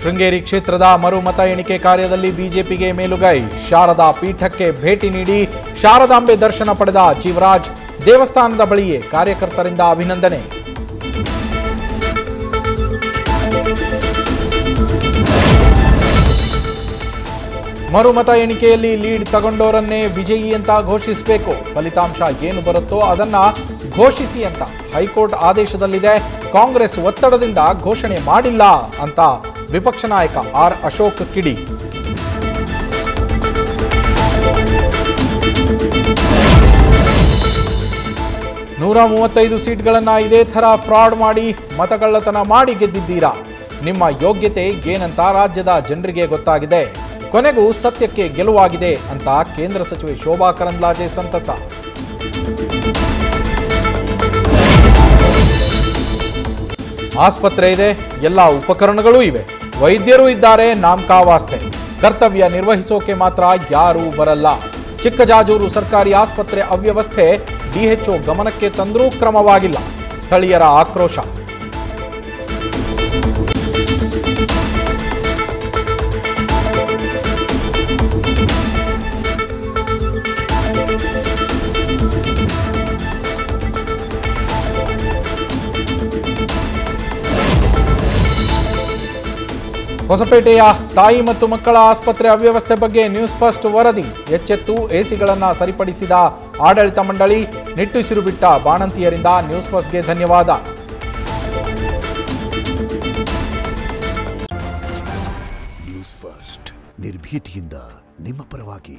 ಶೃಂಗೇರಿ ಕ್ಷೇತ್ರದ ಮರುಮತ ಎಣಿಕೆ ಕಾರ್ಯದಲ್ಲಿ ಬಿಜೆಪಿಗೆ ಮೇಲುಗೈ. ಶಾರದಾ ಪೀಠಕ್ಕೆ ಭೇಟಿ ನೀಡಿ ಶಾರದಾಂಬೆ ದರ್ಶನ ಪಡೆದ ಜೀವರಾಜ್. ದೇವಸ್ಥಾನದ ಬಳಿಯೇ ಕಾರ್ಯಕರ್ತರಿಂದ ಅಭಿನಂದನೆ. ಮರುಮತ ಎಣಿಕೆಯಲ್ಲಿ ಲೀಡ್ ತಗೊಂಡವರನ್ನೇ ವಿಜಯಿ ಅಂತ ಘೋಷಿಸಬೇಕು. ಫಲಿತಾಂಶ ಏನು ಬರುತ್ತೋ ಅದನ್ನ ಘೋಷಿಸಿ ಅಂತ ಹೈಕೋರ್ಟ್ ಆದೇಶದಲ್ಲಿದೆ. ಕಾಂಗ್ರೆಸ್ ಒತ್ತಡದಿಂದ ಘೋಷಣೆ ಮಾಡಿಲ್ಲ ಅಂತ ವಿಪಕ್ಷ ನಾಯಕ ಆರ್ ಅಶೋಕ್ ಕಿಡಿ. ನೂರ 35 ಸೀಟ್ಗಳನ್ನ ಇದೇ ಥರ ಫ್ರಾಡ್ ಮಾಡಿ ಮತಗಳ್ಳತನ ಮಾಡಿ ಗೆದ್ದಿದ್ದೀರಾ. ನಿಮ್ಮ ಯೋಗ್ಯತೆ ಏನಂತ ರಾಜ್ಯದ ಜನರಿಗೆ ಗೊತ್ತಾಗಿದೆ. ಕೊನೆಗೂ ಸತ್ಯಕ್ಕೆ ಗೆಲುವಾಗಿದೆ ಅಂತ ಕೇಂದ್ರ ಸಚಿವೆ ಶೋಭಾ ಕರಂದ್ಲಾಜೆ ಸಂತಸ. ಆಸ್ಪತ್ರೆ ಇದೆ, ಎಲ್ಲ ಉಪಕರಣಗಳೂ ಇವೆ, ವೈದ್ಯರು ಇದ್ದಾರೆ, ನಾಮಕಾವಾಸ್ತೆ. ಕರ್ತವ್ಯ ನಿರ್ವಹಿಸೋಕೆ ಮಾತ್ರ ಯಾರೂ ಬರಲ್ಲ. ಚಿಕ್ಕಜಾಜೂರು ಸರ್ಕಾರಿ ಆಸ್ಪತ್ರೆ ಅವ್ಯವಸ್ಥೆ ಡಿಎಚ್ಒ ಗಮನಕ್ಕೆ ತಂದರೂ ಕ್ರಮವಾಗಿಲ್ಲ. ಸ್ಥಳೀಯರ ಆಕ್ರೋಶ. ಹೊಸಪೇಟೆಯ ತಾಯಿ ಮತ್ತು ಮಕ್ಕಳ ಆಸ್ಪತ್ರೆ ಅವ್ಯವಸ್ಥೆ ಬಗ್ಗೆ ನ್ಯೂಸ್ ಫಸ್ಟ್ ವರದಿ. ಎಚ್ಚೆತ್ತು ಎಸಿಗಳನ್ನು ಸರಿಪಡಿಸಿದ ಆಡಳಿತ ಮಂಡಳಿ. ನಿಟ್ಟುಸಿರು ಬಿಟ್ಟ ಬಾಣಂತಿಯರಿಂದ ನ್ಯೂಸ್ ಫಸ್ಟ್ಗೆ ಧನ್ಯವಾದ. ನ್ಯೂಸ್ ಫಸ್ಟ್ ನಿರ್ಭೀತಿಯಿಂದ ನಿಮ್ಮ ಪರವಾಗಿ.